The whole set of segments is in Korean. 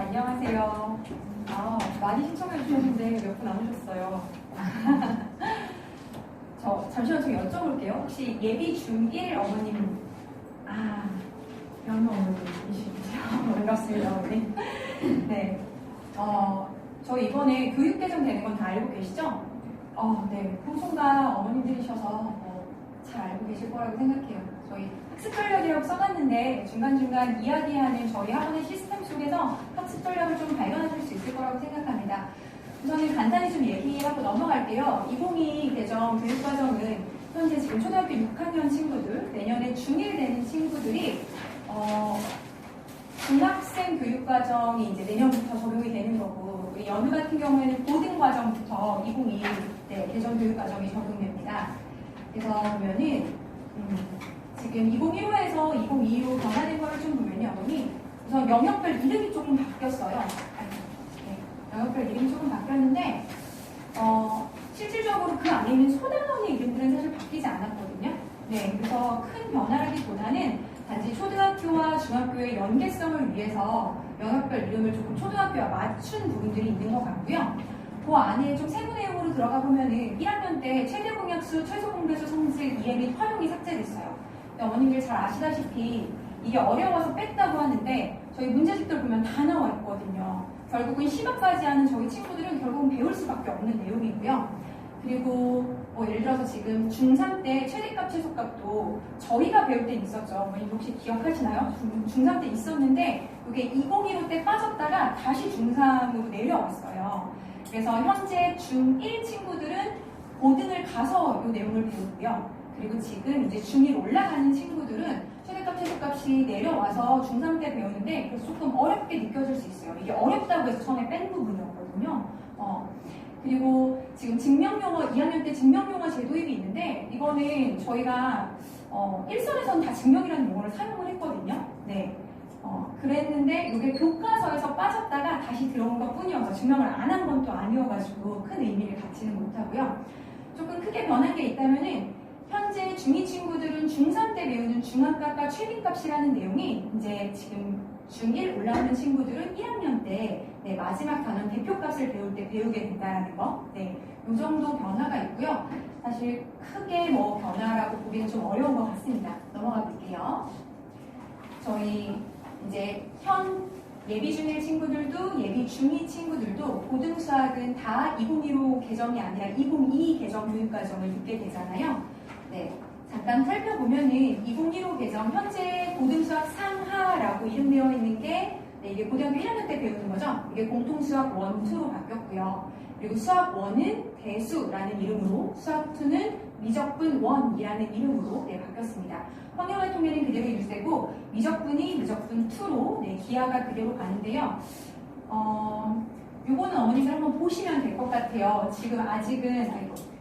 안녕하세요. 많이 신청해 주셨는데 몇 분 안 오셨어요. 잠시만 좀 여쭤볼게요. 혹시 예비 중1 어머님, 연우 어머님이시죠? 반갑습니다, 어머님. 네. 저 이번에 교육 개정 되는 건 다 알고 계시죠? 네. 평소가 어머님들이셔서 잘 알고 계실 거라고 생각해요. 저희 학습 전략이라고 써놨는데 중간중간 이야기하는 저희 학원의 시스템 속에서 학습 전략을 좀 발견하실 수 있을 거라고 생각합니다. 우선은 간단히 좀 얘기하고 넘어갈게요. 2022 개정 교육과정은 현재 지금 초등학교 6학년 친구들, 내년에 중1 되는 친구들이 중학생 교육과정이 이제 내년부터 적용이 되는 거고, 우리 연우 같은 경우에는 고등과정부터 2022 개정 교육과정이 적용됩니다. 그래서 보면은 지금 2015에서 2022로 변화된 거를 좀 보면요, 어머니 우선 영역별 이름이 조금 바뀌었어요. 영역별 이름이 조금 바뀌었는데 실질적으로 그 안에 있는 소단원의 이름들은 사실 바뀌지 않았거든요. 네, 그래서 큰 변화라기보다는 단지 초등학교와 중학교의 연계성을 위해서 영역별 이름을 조금 초등학교와 맞춘 부분들이 있는 것 같고요. 그 안에 좀 세부 내용으로 들어가 보면은 1학년 때 최대 공약수, 최소 공배수 성질 이해 및 활용이 삭제됐어요. 어머님들 잘 아시다시피 이게 어려워서 뺐다고 하는데 저희 문제집들 보면 다 나와 있거든요. 결국은 시각까지 하는 저희 친구들은 결국은 배울 수밖에 없는 내용이고요. 그리고 예를 들어서 지금 중3 때 최대값, 최소값도 저희가 배울 때 있었죠. 어머님 혹시 기억하시나요? 중3 때 있었는데 이게 2015 때 빠졌다가 다시 중3으로 내려왔어요. 그래서 현재 중1 친구들은 고등을 가서 이 내용을 배우고요. 그리고 지금 이제 중1 올라가는 친구들은 최대값, 최소값이 내려와서 중3 때 배우는데 그래서 조금 어렵게 느껴질 수 있어요. 이게 어렵다고 해서 처음에 뺀 부분이었거든요. 그리고 지금 증명용어, 2학년 때 증명용어 재도입이 있는데 이거는 저희가 일선에서는 다 증명이라는 용어를 사용을 했거든요. 네. 그랬는데 이게 교과서에서 빠졌다가 다시 들어온 것 뿐이어서 증명을 안 한 건 또 아니어가지고 큰 의미를 갖지는 못하고요. 조금 크게 변한 게 있다면은 현재 중2 친구들은 중3 때 배우는 중앙값과 최빈값이라는 내용이 이제 지금 중1 올라오는 친구들은 1학년 때 마지막 단원 대표값을 배울 때 배우게 된다는 거. 이 정도 변화가 있고요. 사실 크게 변화라고 보기는 좀 어려운 것 같습니다. 넘어가 볼게요. 저희 이제 현 예비 중1 친구들도 예비 중2 친구들도 고등수학은 다 2015 개정이 아니라 2022 개정 교육과정을 듣게 되잖아요. 네, 잠깐 살펴보면은 2015 개정 현재 고등수학 상하라고 이름되어 있는 게 이게 고등학교 1학년 때 배우는 거죠. 이게 공통수학 1, 2로 바뀌었고요. 그리고 수학 1은 대수라는 이름으로, 수학 2는 미적분 1이라는 이름으로 바뀌었습니다. 환경활 통계는 그대로 유지되고 미적분이 미적분 2로 기하가 그대로 가는데요. 요거는 어머님들 한번 보시면 될 것 같아요. 지금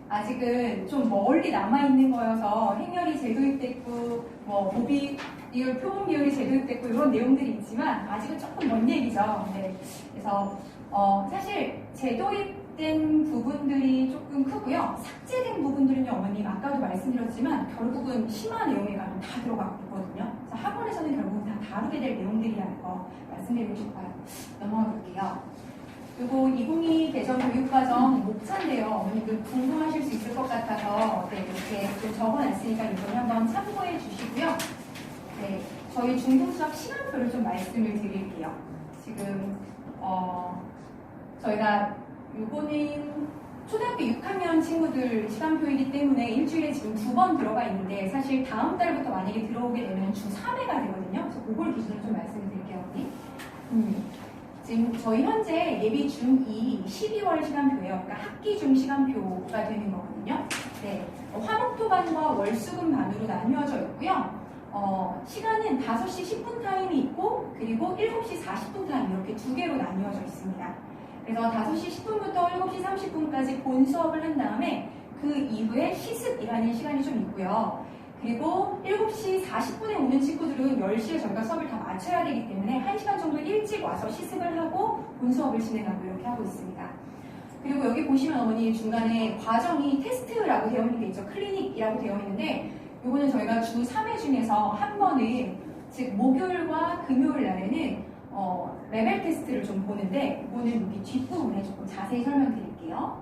아직은 좀 멀리 남아있는 거여서 행렬이 재도입됐고 모비 비율, 표본 비율이 재도입됐고 이런 내용들이 있지만 아직은 조금 먼 얘기죠. 네. 그래서 사실 재도입된 부분들이 조금 크고요. 삭제된 부분들은요, 어머님 아까도 말씀드렸지만 결국은 심화 내용에 가면 다 들어가고 있거든요. 그래서 학원에서는 결국은 다 다루게 될 내용들이라는 거 말씀드리고 싶어요. 넘어가 볼게요. 그리고 2022 개정 교육과정 목차인데요. 어머님들 궁금하실 수 있을 것 같아서 이렇게 좀 적어놨으니까 이번에 한번 참고해 주시고요. 네, 저희 중등수학 시간표를 좀 말씀을 드릴게요. 지금 저희가 요거는 초등학교 6학년 친구들 시간표이기 때문에 일주일에 지금 2번 들어가 있는데 사실 다음 달부터 만약에 들어오게 되면 주3회가 되거든요. 그래서 그걸 기준으로 좀 말씀을 드릴게요. 지금 저희 현재 예비 중2 12월 시간표예요. 그러니까 학기 중 시간표가 되는 거거든요. 네, 화목토반과 월수금 반으로 나뉘어져 있고요. 시간은 5시 10분 타임이 있고 그리고 7시 40분 타임 이렇게 두 개로 나뉘어져 있습니다. 그래서 5시 10분부터 7시 30분까지 본 수업을 한 다음에 그 이후에 시습이라는 시간이 좀 있고요. 그리고 7시 40분에 오는 친구들은 10시에 저희가 수업을 다 마쳐야 되기 때문에 1시간 정도 일찍 와서 시습을 하고 본 수업을 진행하고 이렇게 하고 있습니다. 그리고 여기 보시면 어머니 중간에 과정이 테스트라고 되어 있는 게 있죠. 클리닉이라고 되어 있는데 이거는 저희가 주 3회 중에서 한 번은 즉 목요일과 금요일 날에는 레벨 테스트를 좀 보는데 이거는 여기 뒷부분에 조금 자세히 설명드릴게요.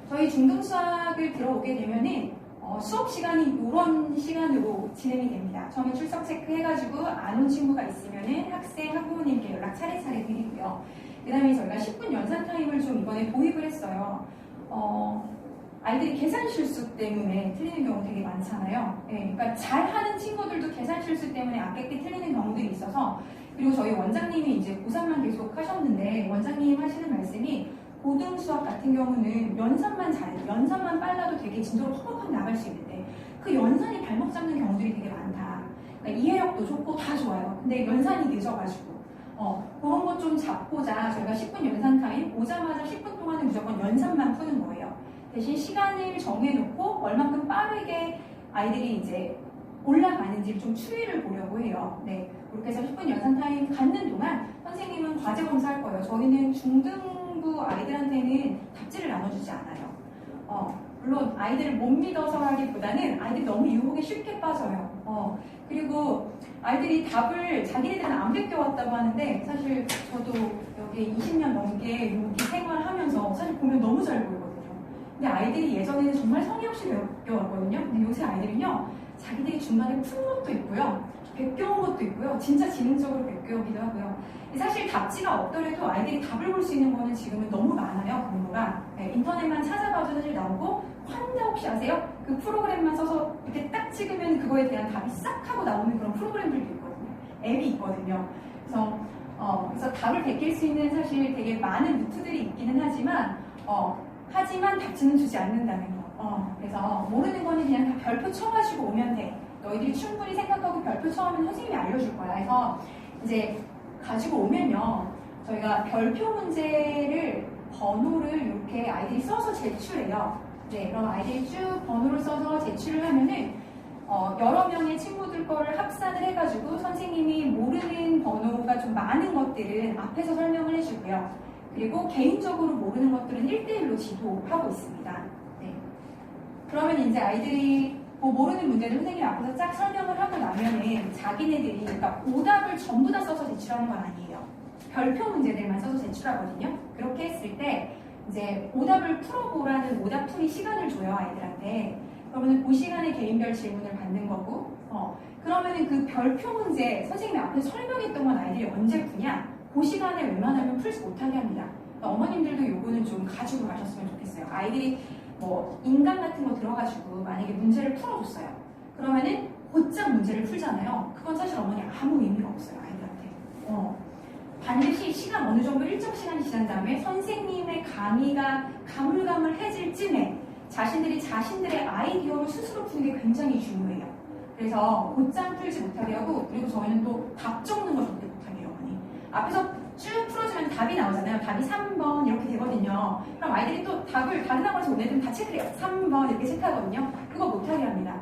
저희 중등수학을 들어오게 되면은 수업 시간이 이런 시간으로 진행이 됩니다. 처음에 출석 체크해가지고 안 온 친구가 있으면은 학생, 학부모님께 연락 차례차례 드리고요. 그 다음에 저희가 10분 연산 타임을 좀 이번에 도입을 했어요. 아이들이 계산 실수 때문에 틀리는 경우 되게 많잖아요. 네, 그러니까 잘하는 친구들도 계산 실수 때문에 아깝게 틀리는 경우들이 있어서, 그리고 저희 원장님이 이제 고3만 계속 하셨는데 원장님 하시는 말씀이 고등 수학 같은 경우는 연산만 잘해도 연산만 빨라도 되게 진도로 퍽퍽하게 나갈 수 있는데 그 연산이 발목 잡는 경우들이 되게 많다. 그러니까 이해력도 좋고 다 좋아요. 근데 연산이 늦어가지고 그런 것 좀 잡고자 저희가 10분 연산 타임 오자마자 10분 동안은 무조건 연산만 푸는 거예요. 대신 시간을 정해놓고 얼만큼 빠르게 아이들이 이제 올라가는지 좀 추이를 보려고 해요. 네, 그렇게 해서 10분 연산 타임 갖는 동안 선생님은 과제 검사할 거예요. 저희는 중등부 아이들한테는 답지를 나눠주지 않아요. 물론 아이들을 못 믿어서 하기보다는 아이들이 너무 유혹에 쉽게 빠져요. 그리고 아이들이 답을 자기네들은 안 베껴왔다고 하는데 사실 저도 여기 20년 넘게 여기 생활하면서 사실 보면 너무 잘 보이거든요. 근데 아이들이 예전에는 정말 성의 없이 베껴왔거든요. 근데 요새 아이들은요, 자기들이 중간에 푼 것도 있고요, 베껴온 것도 있고요, 진짜 지능적으로 베껴오기도 하고요. 사실 답지가 없더라도 아이들이 답을 볼 수 있는 거는 지금은 너무 많아요. 공부가. 네, 인터넷만 찾아봐도 사실 나오고, 환자 혹시 아세요? 그 프로그램만 써서 이렇게 딱 찍으면 그거에 대한 답이 싹 하고 나오는 그런 프로그램들도 있거든요. 앱이 있거든요. 그래서 답을 베낄 수 있는 사실 되게 많은 루트들이 있기는 하지만 답지는 주지 않는다는 거. 그래서 모르는 거는 그냥 다 별표 쳐가지고 오면 돼. 너희들이 충분히 생각하고 별표 쳐오면 선생님이 알려줄 거야. 그래서 이제 가지고 오면요, 저희가 별표 문제를 번호를 이렇게 아이들이 써서 제출해요. 네, 그럼 아이들이 쭉 번호를 써서 제출을 하면은 여러 명의 친구들 거를 합산을 해가지고 선생님이 모르는 번호가 좀 많은 것들은 앞에서 설명을 해주고요. 그리고 개인적으로 모르는 것들은 1대1로 지도하고 있습니다. 네. 그러면 이제 아이들이 모르는 문제를 선생님이 앞에서 쫙 설명을 하고 나면은 자기네들이, 그러니까 오답을 전부 다 써서 제출하는 건 아니에요. 별표 문제들만 써서 제출하거든요. 그렇게 했을 때 이제 오답을 풀어보라는 오답풀이 시간을 줘요, 아이들한테. 그러면 그 시간에 개인별 질문을 받는 거고, 그러면은 그 별표 문제 선생님이 앞에서 설명했던 건 아이들이 언제 푸냐? 그 시간에 웬만하면 풀지 못하게 합니다. 그러니까 어머님들도 요거는 좀 가지고 가셨으면 좋겠어요. 아이들이 인강 같은 거 들어가지고 만약에 문제를 풀어줬어요. 그러면은 곧장 문제를 풀잖아요. 그건 사실 어머니 아무 의미가 없어요, 아이들한테. 반드시 시간 어느 정도 일정 시간이 지난 다음에 선생님의 강의가 가물가물해질 쯤에 자신들의 아이디어로 스스로 푸는 게 굉장히 중요해요. 그래서 곧장 풀지 못하게 하고, 그리고 저희는 또 답 적는 거 절대 못하게 해요, 어머니. 앞에서 쭉 풀어주면 답이 나오잖아요. 답이 3번 이렇게 되거든요. 그럼 아이들이 또 답을 다른 학원에서 온 애들은 다 체크를 해요. 3번 이렇게 체크하거든요. 그거 못하게 합니다.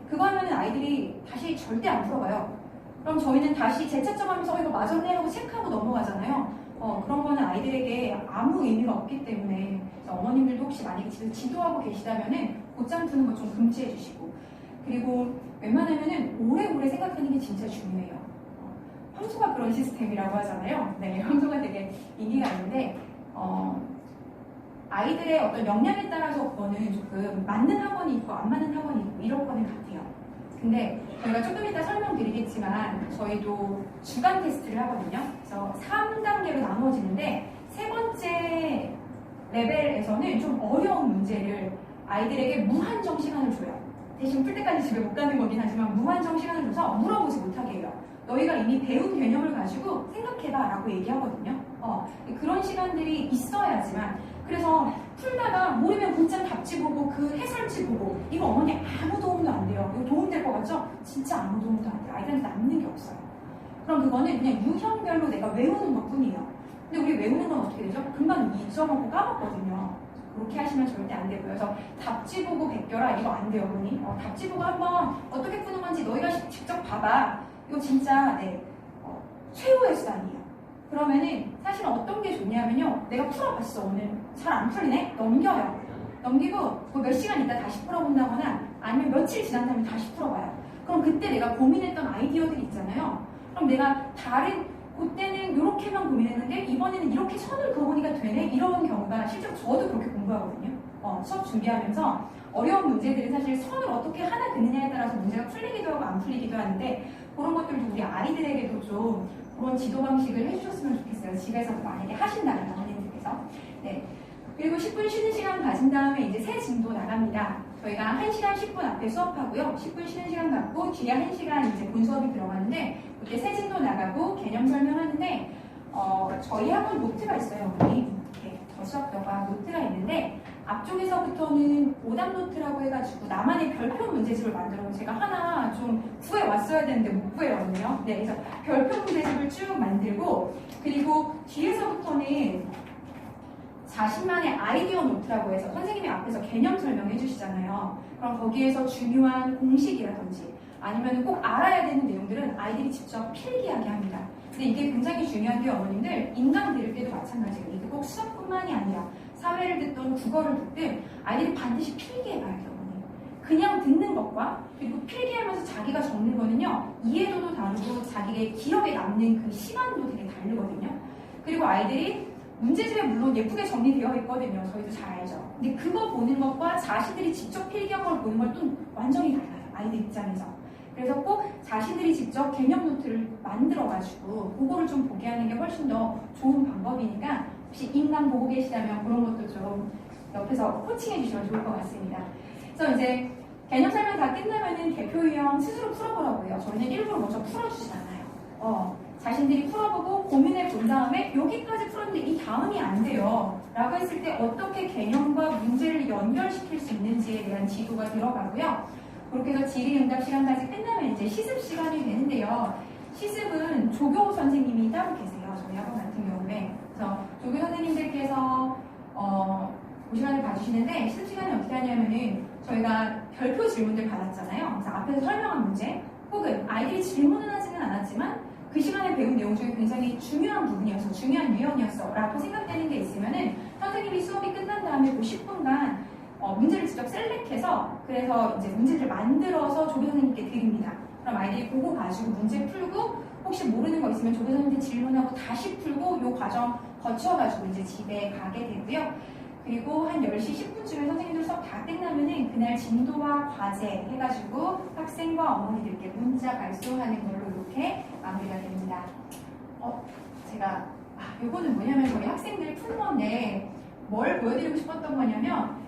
그거 하면 아이들이 다시 절대 안 풀어봐요. 그럼 저희는 다시 재채점하면서 이거 맞았네 하고 체크하고 넘어가잖아요. 그런 거는 아이들에게 아무 의미가 없기 때문에 어머님들도 혹시 만약에 집에서 지도하고 계시다면은 곧장 푸는 거 좀 금지해 주시고, 그리고 웬만하면은 오래오래 생각하는 게 진짜 중요해요. 황소가 그런 시스템이라고 하잖아요. 네, 황소가 되게 인기가 있는데 아이들의 어떤 역량에 따라서 그거는 조금 맞는 학원이 있고 안 맞는 학원이 있고 이럴 거는 같아요. 근데 저희가 조금 이따 설명드리겠지만 저희도 주간 테스트를 하거든요. 그래서 3단계로 나누어지는데 세 번째 레벨에서는 좀 어려운 문제를 아이들에게 무한정 시간을 줘요. 대신 풀 때까지 집에 못 가는 거긴 하지만 무한정 시간을 줘서 물어보지 못하게 해요. 너희가 이미 배운 개념을 가지고 생각해봐 라고 얘기하거든요. 그런 시간들이 있어야지만, 그래서 풀다가 모르면 곧장 답지 보고 그 해설지 보고, 이거 어머니 아무 도움도 안 돼요. 이거 도움 될 것 같죠? 진짜 아무 도움도 안 돼요. 아이들한테 남는 게 없어요. 그럼 그거는 그냥 유형별로 내가 외우는 것 뿐이에요. 근데 우리 외우는 건 어떻게 되죠? 금방 잊어먹고 까먹거든요. 그렇게 하시면 절대 안 되고요. 그래서 답지 보고 베껴라 이거 안 돼요, 어머니. 답지 보고 한번 어떻게 푸는 건지 너희가 직접 봐봐. 이거 진짜 최후의 수단이에요. 그러면은 사실 어떤 게 좋냐면요, 내가 풀어봤어, 오늘 잘 안 풀리네? 넘겨요. 넘기고 몇 시간 있다 다시 풀어본다거나 아니면 며칠 지난 다음에 다시 풀어봐요. 그럼 그때 내가 고민했던 아이디어들이 있잖아요. 그럼 내가 다른 그때는 이렇게만 고민했는데 이번에는 이렇게 선을 그어보니까 되네? 이런 경우가 실제로 저도 그렇게 공부하거든요. 수업 준비하면서 어려운 문제들은 사실 선을 어떻게 하나 긋느냐에 따라서 문제가 풀리기도 하고 안 풀리기도 하는데 그런 것들도 우리 아이들에게도 좀 그런 지도 방식을 해주셨으면 좋겠어요. 집에서도 만약에 하신다면 선생님들께서. 네. 그리고 10분 쉬는 시간 가진 다음에 이제 새 진도 나갑니다. 저희가 1시간 10분 앞에 수업하고요. 10분 쉬는 시간 갖고 뒤에 1시간 이제 본 수업이 들어가는데 그때 새 진도 나가고 개념 설명하는데 저희 학원 노트가 있어요. 우리 이렇게 저 수업도가 노트가 있는데 앞쪽에서부터는 오답 노트라고 해가지고 나만의 별표 문제집을 만들어서 제가 하나 좀 구해 왔어야 되는데 못 구해왔네요. 네, 그래서 별표 문제집을 쭉 만들고 그리고 뒤에서부터는 자신만의 아이디어 노트라고 해서 선생님이 앞에서 개념 설명해 주시잖아요. 그럼 거기에서 중요한 공식이라든지 아니면 꼭 알아야 되는 내용들은 아이들이 직접 필기하게 합니다. 근데 이게 굉장히 중요한 게 어머님들 인강 들을 때도 마찬가지예요. 이게 꼭 수업뿐만이 아니라 사회를 듣든 국어를 듣든 아이들이 반드시 필기해봐야 돼요. 어머님. 그냥 듣는 것과 그리고 필기하면서 자기가 적는 거는요. 이해도도 다르고 자기의 기억에 남는 그 시간도 되게 다르거든요. 그리고 아이들이 문제집에 물론 예쁘게 정리되어 있거든요. 저희도 잘 알죠. 근데 그거 보는 것과 자신들이 직접 필기한 걸 보는 걸 또 완전히 달라요. 아이들 입장에서. 그래서 꼭 자신들이 직접 개념 노트를 만들어가지고 그거를 좀 보게 하는 게 훨씬 더 좋은 방법이니까 혹시 인강 보고 계시다면 그런 것도 좀 옆에서 코칭해 주시면 좋을 것 같습니다. 그래서 이제 개념 설명 다 끝나면은 대표 유형 스스로 풀어보라고 해요. 저희는 일부러 먼저 풀어주진 않아요. 자신들이 풀어보고 고민해 본 다음에 여기까지 풀었는데 이 다음이 안 돼요. 라고 했을 때 어떻게 개념과 문제를 연결시킬 수 있는지에 대한 지도가 들어가고요. 그렇게 해서 질의응답 시간까지 끝나면 이제 시습 시간이 되는데요. 시습은 조교 선생님이 따로 계세요. 저희 학원 같은 경우에. 그래서 조교 선생님들께서 그 시간을 봐주시는데 시습 시간이 어떻게 하냐면은 저희가 별표 질문들 받았잖아요. 그래서 앞에서 설명한 문제 혹은 아이들이 질문은 하지는 않았지만 그 시간에 배운 내용 중에 굉장히 중요한 부분이어서 중요한 유형이었어 라고 생각되는 게 있으면은 선생님이 수업이 끝난 다음에 그 10분간 문제를 직접 셀렉해서 그래서 이제 문제를 만들어서 조교 선생님께 드립니다. 그럼 아이들이 그거 가지고 문제 풀고 혹시 모르는 거 있으면 조교 선생님께 질문하고 다시 풀고 이 과정 거쳐가지고 이제 집에 가게 되고요. 그리고 한 10시 10분쯤에 선생님들 수업 다 끝나면은 그날 진도와 과제 해가지고 학생과 어머니들께 문자 발송하는 걸로 이렇게 마무리가 됩니다. 제가 요거는 뭐냐면 저희 학생들 푼 건데 뭘 보여드리고 싶었던 거냐면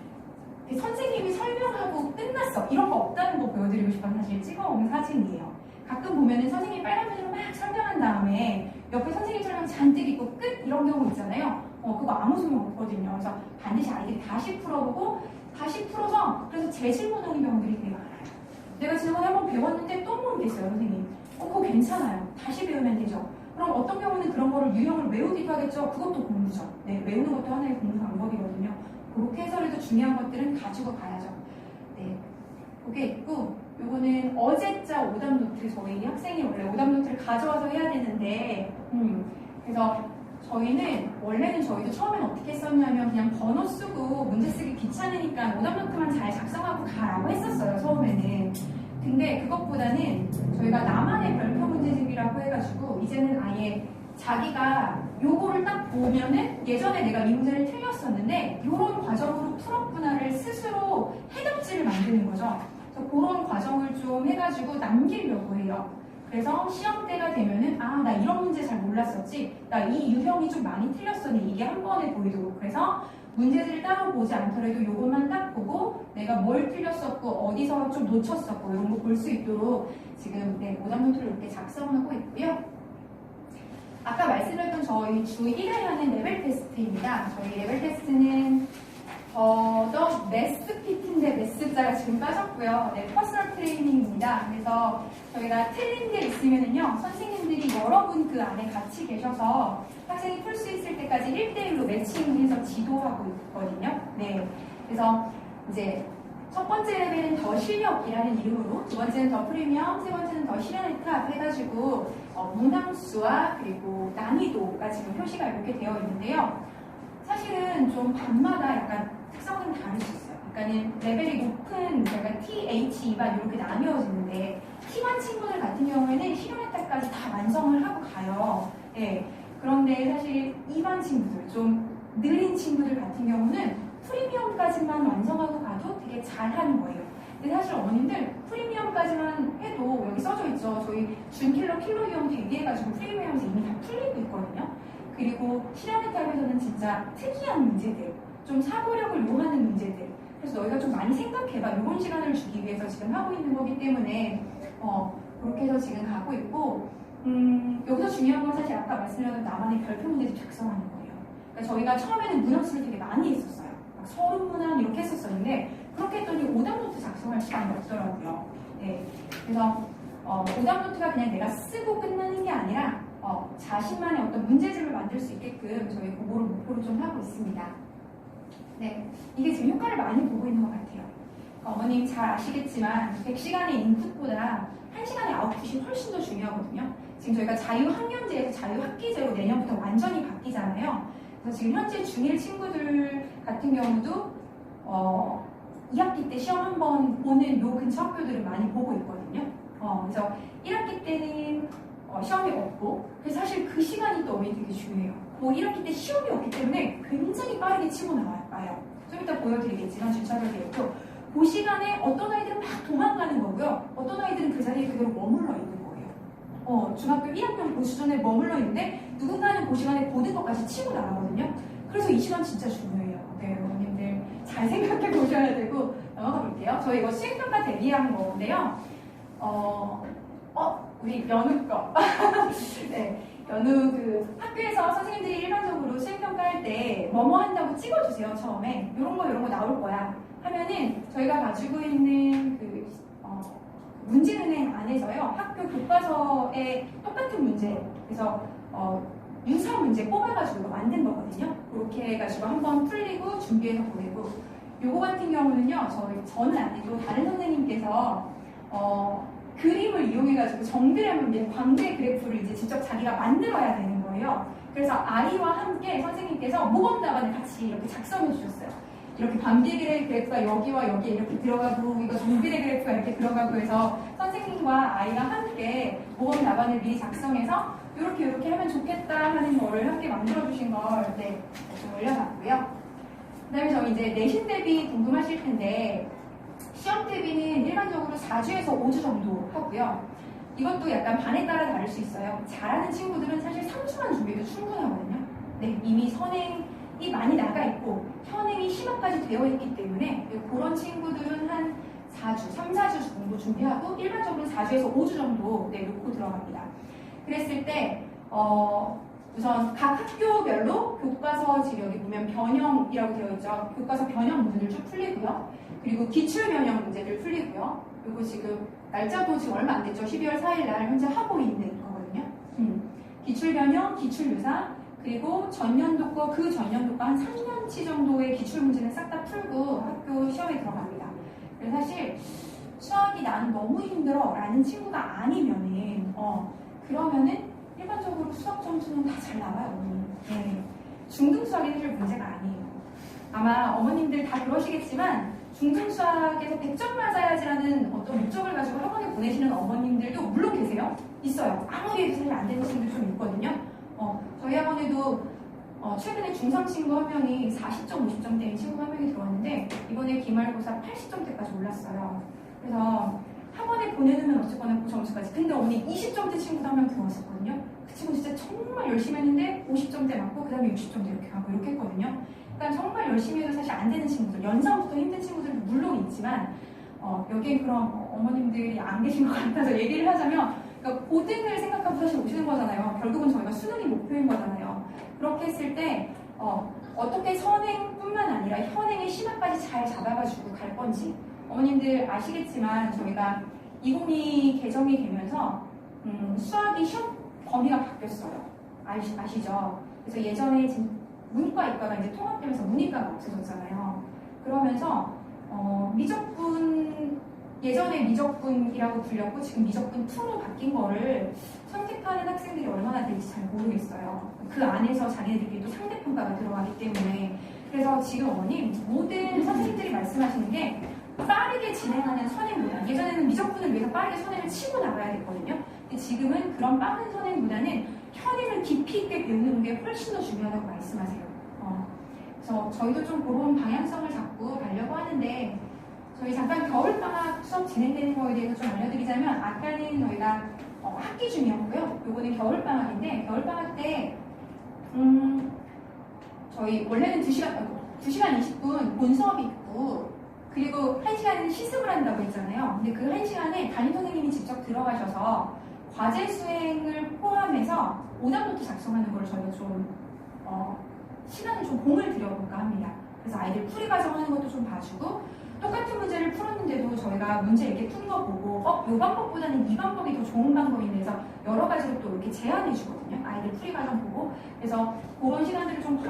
선생님이 설명하고 끝났어 이런 거 없다는 거 보여드리고 싶어서 사실 찍어온 사진이에요. 가끔 보면은 선생님이 빨간 펜으로 막 설명한 다음에 옆에 선생님 설명 잔뜩 있고 끝 이런 경우 있잖아요. 그거 아무 소용 없거든요. 그래서 반드시 아이들이 다시 풀어보고 다시 풀어서 그래서 재질문하는 경우들이 되게 많아요. 내가 지난번에 한번 배웠는데 또 모르겠어요 선생님. 그거 괜찮아요. 다시 배우면 되죠. 그럼 어떤 경우는 그런 거를 유형을 외우기도 하겠죠. 그것도 공부죠. 네, 외우는 것도 하나의 공부 방법이거든요. 그렇게 해서라도 중요한 것들은 가지고 가야죠. 네, 그게 있고 요거는 어제자 오답 노트 저희 학생이 원래 오답 노트를 가져와서 해야 되는데 그래서 저희는 원래는 저희도 처음엔 어떻게 했었냐면 그냥 번호 쓰고 문제 쓰기 귀찮으니까 오답 노트만 잘 작성하고 가라고 했었어요 처음에는. 근데 그것보다는 저희가 나만의 별표 문제집이라고 해가지고 이제는 아예 자기가 요거를 딱 보면은 예전에 내가 이 문제를 틀렸었는데 요런 과정으로 풀었구나를 스스로 해답지를 만드는 거죠. 그래서 그런 과정을 좀 해가지고 남기려고 해요. 그래서 시험 때가 되면은 나 이런 문제 잘 몰랐었지, 나 이 유형이 좀 많이 틀렸었네, 이게 한 번에 보이도록. 그래서 문제들을 따로 보지 않더라도 요것만 딱 보고 내가 뭘 틀렸었고 어디서 좀 놓쳤었고 이런 거 볼 수 있도록 지금 오답 노트를 이렇게 작성하고 있고요. 아까 말씀드렸던 저희 주 1회 하는 레벨 테스트입니다. 저희 레벨 테스트는 더 매스 PT인데 매스자가 지금 빠졌고요. 네, 퍼스널 트레이닝입니다. 그래서 저희가 틀린 게 있으면은요, 선생님들이 여러분 그 안에 같이 계셔서 학생이 풀 수 있을 때까지 1대1로 매칭해서 지도하고 있거든요. 네, 그래서 이제 첫 번째 레벨은 더 실력이라는 이름으로, 두 번째는 더 프리미엄, 세 번째는 더 실현의 탑 해가지고 문항수와 그리고 난이도가 지금 표시가 이렇게 되어 있는데요. 사실은 좀 반마다 약간 특성은 다를 수 있어요. 그러니까는 레벨이 높은 저희가 T, H, E반 이렇게 나뉘어지는데 T1 친구들 같은 경우에는 실용의 탑까지 다 완성을 하고 가요. 네. 그런데 사실 일반 친구들, 좀 느린 친구들 같은 경우는 프리미엄까지만 완성하고 가도 되게 잘하는 거예요. 근데 사실 어머님들 프리미엄까지만 해도 여기 써져 있죠. 저희 준킬러, 킬로이용 대비해가지고 프리미엄에서 이미 다 풀리고 있거든요. 그리고 실현의 타입에서는 진짜 특이한 문제들, 좀 사고력을 요하는 문제들. 그래서 너희가 좀 많이 생각해봐. 이런 시간을 주기 위해서 지금 하고 있는 거기 때문에 그렇게 해서 지금 가고 있고 여기서 중요한 건 사실 아까 말씀드렸던 나만의 별표 문제도 작성하는 거예요. 그러니까 저희가 처음에는 문학수를 되게 많이 했었어요. 막 서른 문항 이렇게 했었었는데 그렇게 했더니 오답노트 작성할 시간이 없더라고요. 네. 그래서 오답노트가 그냥 내가 쓰고 끝나는 게 아니라 자신만의 어떤 문제집을 만들 수 있게끔 저희 그거를 목표로 좀 하고 있습니다. 네, 이게 지금 효과를 많이 보고 있는 것 같아요. 어머님 잘 아시겠지만 100시간의 인풋보다 1시간의 아웃풋이 훨씬 더 중요하거든요. 지금 저희가 자유학년제에서 자유학기제로 내년부터 완전히 바뀌잖아요. 그래서 지금 현재 중1 친구들 같은 경우도 2학기 때 시험 한번 보는 요 근처 학교들을 많이 보고 있거든요. 그래서 1학기 때는 시험이 없고 그래서 사실 그 시간이 또 되게 중요해요. 1학기 때 시험이 없기 때문에 굉장히 빠르게 치고 나와요. 좀 이따 보여드리겠지만 주차별 계획도 그 시간에 어떤 아이들은 막 도망가는 거고요. 어떤 아이들은 그 자리에 그대로 머물러 있는 거예요. 중학교 1학년 그 수준에 머물러 있는데 누군가는 그 시간에 모든 것까지 치고 나가거든요. 그래서 이 시간 진짜 중요해요. 네, 어머님들 잘 생각해 보셔야 되고 넘어가 볼게요. 저희 이거 수행평가 대비한 건데요. 우리 연우 거. 네, 연우 학교에서 선생님들이 일반적으로 수행평가할 때 뭐뭐 한다고 찍어주세요. 처음에 이런 거 나올 거야 하면은 저희가 가지고 있는 문제은행 안에서요 학교 교과서에 똑같은 문제 그래서 유사 문제 뽑아가지고 만든 거거든요. 그렇게 해가지고 한번 풀리고 준비해서 보내고 요거 같은 경우는요 저는 아니고 다른 선생님께서 그림을 이용해가지고 정그램을 광대 그래프를 이제 직접 자기가 만들어야 되는 거예요. 그래서 아이와 함께 선생님께서 모범 답안을 같이 이렇게 작성해 주셨어요. 이렇게 광대 그래프가 여기와 여기에 이렇게 들어가고 이거 정비례 그래프가 이렇게 들어가고 해서 선생님과 아이가 함께 모범 답안을 미리 작성해서 이렇게 하면 좋겠다 하는 거를 함께 만들어 주신 걸 좀 올려놨고요. 그 다음에 저희 이제 내신 대비 궁금하실 텐데 시험 대비는 일반적으로 4주에서 5주 정도 하고요. 이것도 약간 반에 따라 다를 수 있어요. 잘하는 친구들은 사실 3주만 준비해도 충분하거든요. 네, 이미 선행이 많이 나가 있고 현행이 심화까지 되어 있기 때문에 그런 친구들은 한 4주, 3, 4주 정도 준비하고 일반적으로 4주에서 5주 정도 놓고 들어갑니다. 그랬을 때 우선 각 학교별로 교과서 지금 여기 보면 변형이라고 되어 있죠. 교과서 변형 문제를 쭉 풀리고요. 그리고 기출 변형 문제를 풀리고요. 그리고 지금 날짜도 지금 얼마 안 됐죠. 12월 4일 날 현재 하고 있는 거거든요. 기출 변형, 기출 유사, 그리고 전년도 거, 그 전년도 거 한 3년치 정도의 기출 문제는 싹 다 풀고 학교 시험에 들어갑니다. 그래서 사실 수학이 나는 너무 힘들어 라는 친구가 아니면은 그러면은 일반적으로 수학 점수는 다 잘 나와요. 네. 중등 수학이 사실 문제가 아니에요. 아마 어머님들 다 그러시겠지만 중등 수학에서 100점 맞아야지라는 어떤 목적을 가지고 학원에 보내시는 어머님들도 물론 계세요. 있어요. 아무리 해도 사실 안 되는 친구들 좀 있거든요. 저희 학원에도 최근에 중3 친구 한 명이 40점, 50점대인 친구 한 명이 들어왔는데 이번에 기말고사 80점대까지 올랐어요. 그래서 학원에 보내놓으면 어쨌거나 그 점수까지. 근데 어머니 20점대 친구도 한 명 들어왔었거든요. 그 친구 진짜 정말 열심히 했는데 50점대 맞고 그 다음에 60점대 이렇게 가고 이렇게 했거든요. 그러니까 정말 열심히 해도 사실 안 되는 친구들, 연상부터 힘든 친구들도 물론 있지만 여기에 그런 어머님들이 안 계신 것 같아서 얘기를 하자면 그러니까 고등을 생각하고 사실 오시는 거잖아요. 결국은 저희가 수능이 목표인 거잖아요. 그렇게 했을 때 어떻게 선행뿐만 아니라 현행의 심화까지 잘 잡아가지고 갈 건지 어머님들 아시겠지만 저희가 2022 개정이 되면서 수학이 시험 범위가 바뀌었어요. 아시죠? 그래서 예전에 문과 이과가 이제 통합되면서 문이과가 없어졌잖아요. 그러면서 미적분 예전에 미적분이라고 불렸고 지금 미적분 2로 바뀐 거를 선택하는 학생들이 얼마나 될지 잘 모르겠어요. 그 안에서 자기네들끼리도 상대평가가 들어가기 때문에 그래서 지금 어머님 모든 선생님들이 말씀하시는 게 빠르게 진행하는 선행보다 예전에는 미적분을 위해서 빠르게 선행을 치고 나가야 됐거든요. 근데 지금은 그런 빠른 선행보다는 현임을 깊이 있게 배우는 게 훨씬 더 중요하다고 말씀하세요. 그래서 저희도 좀 그런 방향성을 잡고 가려고 하는데 저희 잠깐 겨울방학 수업 진행되는 거에 대해서 좀 알려드리자면 아까는 저희가 학기 중이었고요. 요거는 겨울방학인데 겨울방학 때 저희 원래는 2시간 20분 본 수업이 있고 그리고 1시간은 시습을 한다고 했잖아요. 근데 그 1시간에 담임 선생님이 직접 들어가셔서 과제 수행을 포함해서 오답노트 작성하는 걸 저희가 좀 시간을 좀 공을 들여볼까 합니다. 그래서 아이들 풀이 과정하는 것도 좀 봐주고 똑같은 문제를 풀었는데도 저희가 문제 이렇게 푼 거 보고 이 방법보다는 이 방법이 더 좋은 방법인데 해서 여러 가지로 또 이렇게 제안해 주거든요. 아이들 풀이 과정 보고 그래서 그런 시간들을 좀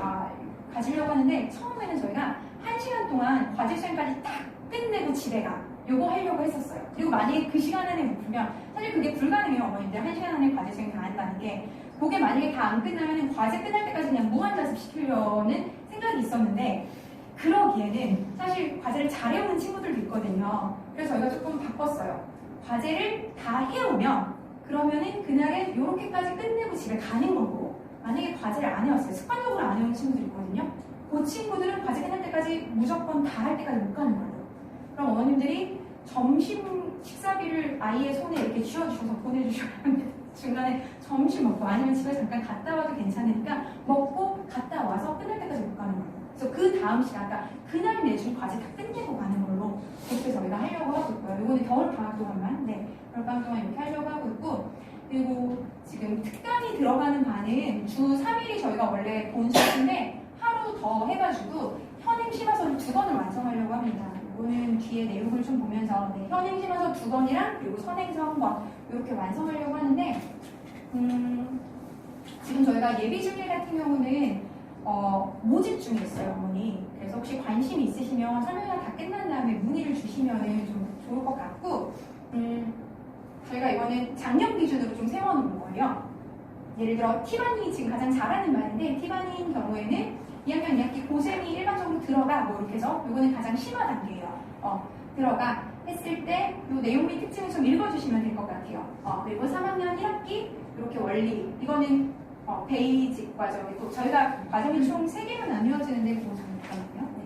가지려고 하는데 처음에는 저희가 1시간 동안 과제 수행까지 딱 끝내고 집에 가 요거 하려고 했었어요. 그리고 만약에 그 시간 안에 못 풀면 사실 그게 불가능해요. 어머님들 1시간 안에 과제 수행 다 한다는 게 그게 만약에 다 안 끝나면 과제 끝날 때까지 그냥 무한자습 시키려는 생각이 있었는데 그러기에는 사실 과제를 잘 해오는 친구들도 있거든요. 그래서 저희가 조금 바꿨어요. 과제를 다 해오면 그러면은 그날은 이렇게까지 끝내고 집에 가는 거고 만약에 과제를 안 해왔어요. 습관적으로 안 해오는 친구들이 있거든요. 그 친구들은 과제 끝날 때까지 무조건 다 할 때까지 못 가는 거예요. 그럼 어머님들이 점심 식사비를 아이의 손에 이렇게 쥐어주셔서 보내주시면 중간에 점심 먹고 아니면 집에 잠깐 갔다 와도 괜찮으니까 먹고 갔다 와서 끝날 때까지 못 가는 거예요. 그래서 그 다음 시간, 그러니까 그날 내준 과제 다 끝내고 가는 걸로 그렇게 저희가 하려고 하고 있고요. 이거는 겨울방학 동안만, 겨울방학 동안 이렇게 하려고 하고 있고 그리고 지금 특강이 들어가는 반은 주 3일이 저희가 원래 본 수업인데 하루 더 해가지고 현행 심화서를 2권을 완성하려고 합니다. 이거는 뒤에 내용을 좀 보면서 현행 심화서 2권이랑 그리고 선행서 1권 이렇게 완성하려고 하는데 지금 저희가 예비 중일 같은 경우는 모집 중에 있어요, 어머니. 그래서 혹시 관심 있으시면 설명회가 다 끝난 다음에 문의를 주시면 좀 좋을 것 같고 저희가 이거는 작년 기준으로 좀 세워놓은 거예요. 예를 들어 티바니 지금 가장 잘하는 말인데 티바니인 경우에는 2학년 2학기 고셈이 일반적으로 들어가 뭐 이렇게 해서 이거는 가장 심화 단계예요. 들어가 했을 때 이 내용 및 특징을 좀 읽어주시면 될 것 같아요. 그리고 3학년 1학기 이렇게 원리 이거는 베이직 과정이고 저희가 과정이 총 3개로 나뉘어지는데 그거 잠깐만요.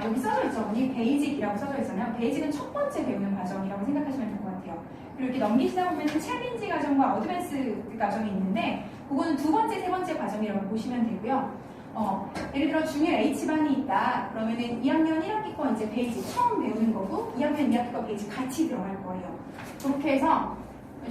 여기 써져 있죠. 어머니 베이직이라고 써져 있잖아요. 베이직은 첫 번째 배우는 과정이라고 생각하시면 될 것 같아요. 그리고 이렇게 넘기시다 보면 챌린지 과정과 어드밴스 과정이 있는데 그거는 2번째, 3번째 과정이라고 보시면 되고요. 예를 들어 중일 H반이 있다. 그러면은 2학년 1학기 거 이제 베이직 처음 배우는 거고 2학년 2학기 거 베이직 같이 들어갈 거예요. 그렇게 해서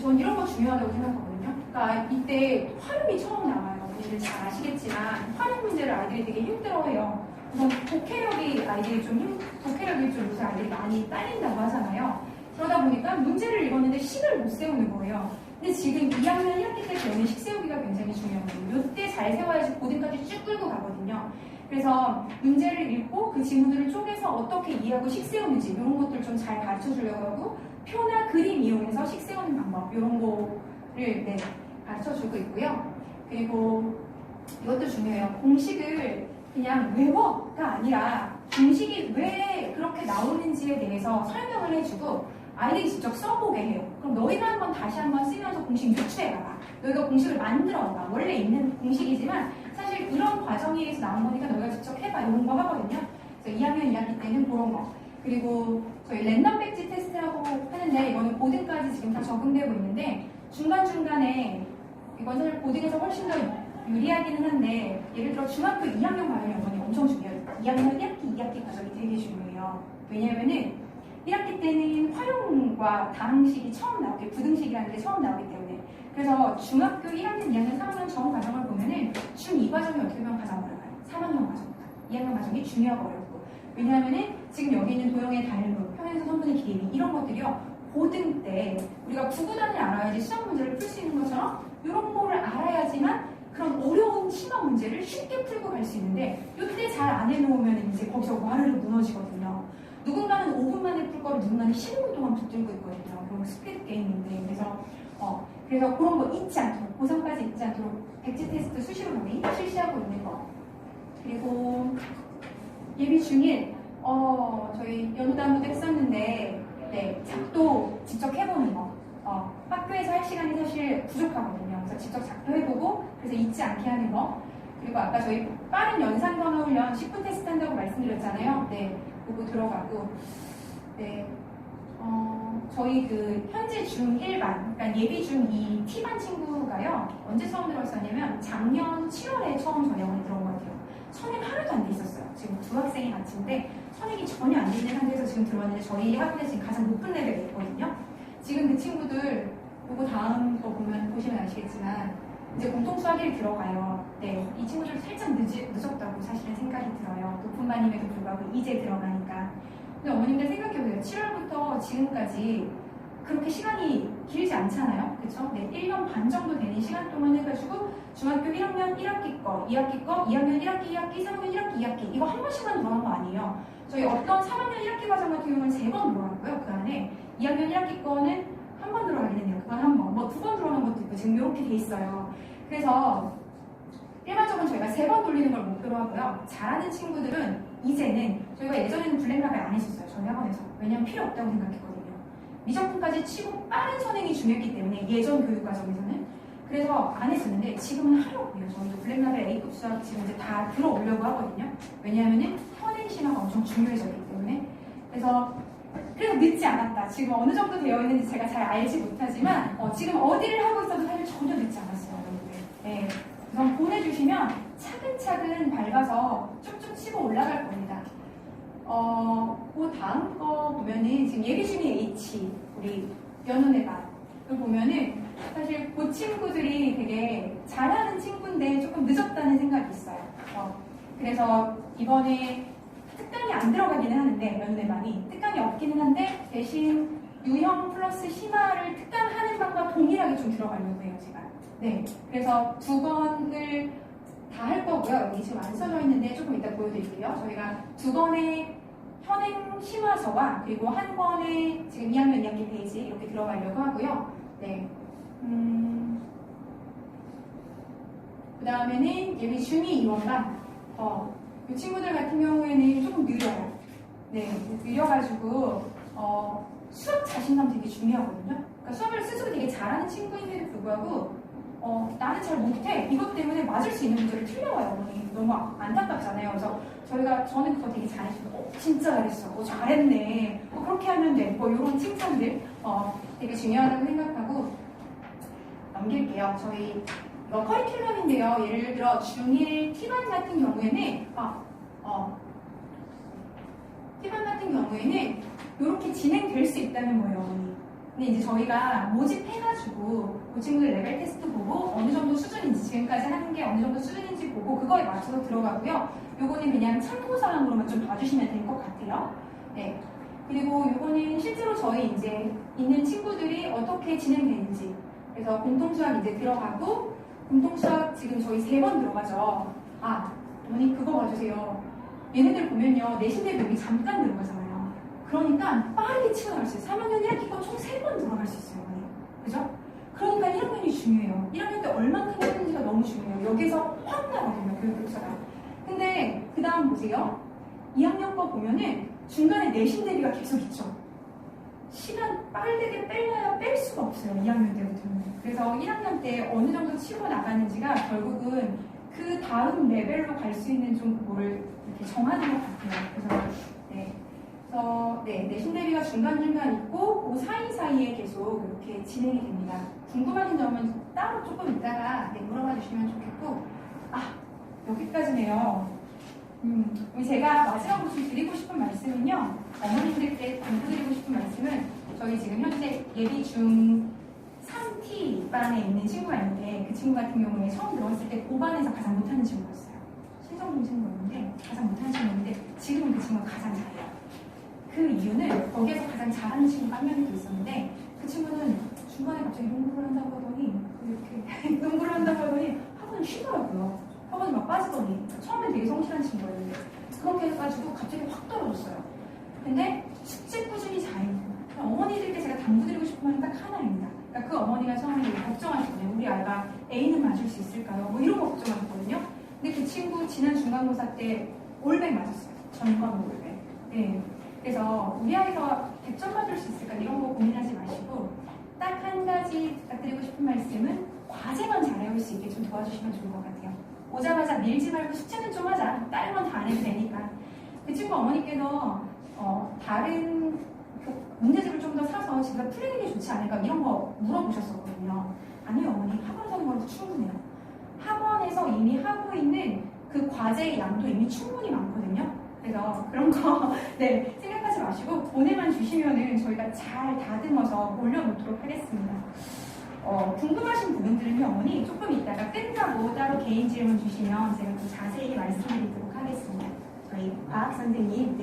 전 이런 거 중요하다고 생각하거든요. 그러니까 이때 활용이 처음 나와요. 우리들 잘 아시겠지만 활용 문제를 아이들이 되게 힘들어해요. 우선 독해력이 좀 요새 아이들이 많이 딸린다고 하잖아요. 그러다 보니까 문제를 읽었는데 식을 못 세우는 거예요. 근데 지금 2학년 1학기 때 배우는 식 세우기가 굉장히 중요한 거예요. 이때 잘 세워야지 고등까지 쭉 끌고 가거든요. 그래서 문제를 읽고 그 지문들을 쪼개서 어떻게 이해하고 식 세우는지 이런 것들을 좀 잘 가르쳐 주려고 하고 표나 그림 이용해서 식 세우는 방법 이런 거를 가르쳐 주고 있고요. 그리고 이것도 중요해요. 공식을 그냥 외워가 아니라 공식이 왜 그렇게 나오는지에 대해서 설명을 해주고 아이들이 직접 써보게 해요. 그럼 너희가 한번 다시 한번 쓰면서 공식 유추해봐봐. 너희가 공식을 만들어봐. 원래 있는 공식이지만 사실 이런 과정에 의해서 나온 거니까 너희가 직접 해봐. 이런 거 하거든요. 그래서 2학년 2학기 때는 그런 거. 그리고 저희 랜덤 백지 테스트라고 하는데 이거는 고등까지 지금 다 적응되고 있는데 중간중간에 이건 사실 고등에서 훨씬 더 유리하기는 한데 예를 들어 중학교 2학년 과정이 엄청 중요해요. 2학년 1학기, 2학기 과정이 되게 중요해요. 왜냐하면은 1학기 때는 활용과 다항식이 처음 나오게 부등식이라는 게 처음 나오기 때문에 그래서 중학교 1학년, 2학년, 3학년 전 과정을 보면은 중2 과정이 어떻게 보면 가장 어려워요. 3학년 과정보다 2학년 과정이 중요하고 어렵고 왜냐하면은 지금 여기 있는 도형의 닮음, 평행선 선분의 길이 이런 것들이요 고등 때 우리가 구구단을 알아야지 수학 문제를 풀 수 있는 것처럼 이런 거를 알아야지만 그런 어려운 심화 문제를 쉽게 풀고 갈 수 있는데 이때 잘 안 해놓으면 이제 거기서 와르르 무너지거든요. 누군가는 5분 만에 풀 거를 누군가는 15분 동안 붙들고 있거든요. 그런 스피드 게임인데 그래서 그런 거 잊지 않도록 고3까지 잊지 않도록 백지 테스트 수시로 우리 실시하고 있는 거. 그리고 예비 중일 저희 연우단무도 했었는데 작도 직접 해보는 거. 학교에서 할 시간이 사실 부족하거든요. 그래서 직접 작도해보고 그래서 잊지 않게 하는 거. 그리고 아까 저희 빠른 연산 번호 훈련 10분 테스트 한다고 말씀드렸잖아요. 네, 그거 들어가고. 네, 저희 그 현재 중1반, 그러니까 예비 중2 T반 친구가요. 언제 처음 들어왔었냐면 작년 7월에 처음 전형을 들어온 것 같아요. 선행 하나도 안 돼 있었어요. 지금 두 학생이 같은데 선행이 전혀 안 돼 있는 상태에서 지금 들어왔는데 저희 학원에 지금 가장 높은 레벨에 있거든요. 지금 그 친구들 요거 다음 거 보시면 아시겠지만 이제 공통 수학이 들어가요. 네, 이 친구들 살짝 늦었다고 사실은 생각이 들어요. 높은 반임에도 불구하고 이제 들어가니까. 근데 어머님들 생각해보세요. 7월부터 지금까지 그렇게 시간이 길지 않잖아요. 그쵸? 네, 1년 반 정도 되는 시간 동안 해가지고 중학교 1학년 1학기 거, 2학기 거, 2학년 1학기 2학기, 3학년 1학기 2학기 이거 한 번씩만 들어간 거 아니에요. 저희 어떤 3학년 1학기 과정 같은 경우는 3번 들어갔고요. 그 안에 2학년 1학기 거는 한 번 들어가긴 했네요. 그건 한 번, 뭐 2번 들어가는 것도 있고 지금 이렇게 돼 있어요. 그래서 일반적으로 저희가 3번 돌리는 걸 목표로 하고요. 잘하는 친구들은 이제는 저희가 예전에는 블랙라벨 안 했었어요. 저희 학원에서. 왜냐면 필요 없다고 생각했거든요. 미적분까지 치고 빠른 선행이 중요했기 때문에 예전 교육 과정에서는 그래서 안 했었는데 지금은 하려고요. 저희도 블랙라벨 A급 수학 지금 이제 다 들어오려고 하거든요. 왜냐하면은 현행 심화가 엄청 중요해졌기 때문에 그래서 늦지 않았다. 지금 어느 정도 되어 있는지 제가 잘 알지 못하지만 지금 어디를 하고 있어도 사실 전혀 늦지 않았어요. 여러분들. 네. 우선 보내주시면 차근차근 밟아서 쭉쭉 치고 올라갈 겁니다. 그 다음 거 보면은 지금 예비 중에 H 우리 연운의 그 보면은 사실 그 친구들이 되게 잘하는 친구인데 조금 늦었다는 생각이 있어요. 그래서 이번에 특강이 안 들어가기는 하는데 연운의 반이 특강이 없기는 한데 대신 유형 플러스 심화를 특강하는 방과 동일하게 좀 들어가려고 해요 제가. 네, 그래서 2번을 다 할 거고요. 여기 지금 안 써져 있는데 조금 이따 보여드릴게요. 저희가 2번의 현행 심화서와 그리고 한 권의 지금 2학년 2학기 페이지 이렇게 들어가려고 하고요. 네. 그 다음에는 예비 중2 2원반. 이 친구들 같은 경우에는 조금 느려요. 네, 느려가지고 수학 자신감 되게 중요하거든요. 그러니까 수학을 스스로 되게 잘하는 친구임에도 불구하고 나는 잘 못해. 이것 때문에 맞을 수 있는 문제를 틀려와요. 너무 안타깝잖아요. 그래서 저는 그거 되게 잘해주고 진짜 잘했어. 잘했네. 그렇게 하면 돼. 이런 칭찬들 되게 중요하다고 생각하고 넘길게요. 저희 이거 커리큘럼인데요. 예를 들어 중1 T반 같은 경우에는 T반 같은 경우에는 이렇게 진행될 수 있다는 거예요. 근데 이제 저희가 모집해가지고 그 친구들 레벨 테스트 보고 어느 정도 수준인지 지금까지 하는 게 어느 정도 수준인지 보고 그거에 맞춰서 들어가고요. 요거는 그냥 참고사항으로만 좀 봐주시면 될 것 같아요. 네. 그리고 요거는 실제로 저희 이제 있는 친구들이 어떻게 진행되는지 그래서 공통수학 이제 들어가고 공통수학 지금 저희 3번 들어가죠. 어머니 그거 봐주세요. 얘네들 보면요. 내신 대비 여기 잠깐 들어가잖아요. 그러니까 빠르게 치고 나갈 수 있어요. 3학년 1학기 거 총 3번 들어갈 수 있어요. 그죠? 그러니까 1학년이 중요해요. 1학년 때 얼만큼 했는지가 너무 중요해요. 여기서 확 나거든요. 교육교사가. 근데 그 다음 보세요. 2학년 거 보면은 중간에 내신 대비가 계속 있죠. 시간 빠르게 빼려야 뺄 수가 없어요. 2학년 때부터는. 그래서 1학년 때 어느 정도 치고 나가는지가 결국은 그 다음 레벨로 갈 수 있는 좀 그거를 이렇게 정하는 것 같아요. 그래서 내신 대비가 중간중간 있고 그 사이사이에 계속 이렇게 진행이 됩니다. 궁금하신 점은 따로 조금 이따가 물어봐 주시면 좋겠고 여기까지네요. 제가 마지막으로 좀 드리고 싶은 말씀은요. 어머님들께 당부드리고 싶은 말씀은 저희 지금 현재 예비 중 3T반에 있는 친구가 있는데 그 친구 같은 경우에 처음 들어왔을 때 5반에서 가장 못하는 친구였어요. 신성동 친구였는데 가장 못하는 친구였는데 지금은 그 친구가 가장 잘해요. 그 이유는 거기에서 가장 잘하는 친구가 한 명이 더 있었는데 그 친구는 중간에 갑자기 농구를 한다고 하더니 이렇게 농구를 한다고 하더니 학원을 쉬더라고요. 학원이 막 빠지더니 처음엔 되게 성실한 친구였는데 그렇게 해가지고 갑자기 확 떨어졌어요. 근데 숙제 꾸준히 잘해요. 어머니들께 제가 당부드리고 싶은 말은 딱 하나입니다. 그러니까 그 어머니가 처음에 걱정하셨거든요. 우리 아이가 A는 맞을 수 있을까요? 이런 거 걱정하셨거든요. 근데 그 친구 지난 중간고사 때 올백 맞았어요. 전과목 올백. 네. 그래서 우리 아이가 100점 받을 수 있을까 이런 거 고민하지 마시고 딱 한 가지 부탁드리고 싶은 말씀은 과제만 잘해올 수 있게 좀 도와주시면 좋을 것 같아요. 오자마자 밀지 말고 숙제는 좀 하자. 다른 건 다 안 해도 되니까. 그 친구 어머니께서 다른 문제집을 좀 더 사서 집에서 풀리는 게 좋지 않을까 이런 거 물어보셨었거든요. 아니요 어머니, 학원 가는 걸로 충분해요. 학원에서 이미 하고 있는 그 과제의 양도 이미 충분히 많거든요. 그래서 그런 거 네, 생각하지 마시고 돈에만 주시면은 저희가 잘 다듬어서 올려놓도록 하겠습니다. 궁금하신 부분들은요 어머니 조금 이따가 끝나고 따로 개인 질문 주시면 제가 또 자세히 말씀드리도록 하겠습니다. 저희 과학 선생님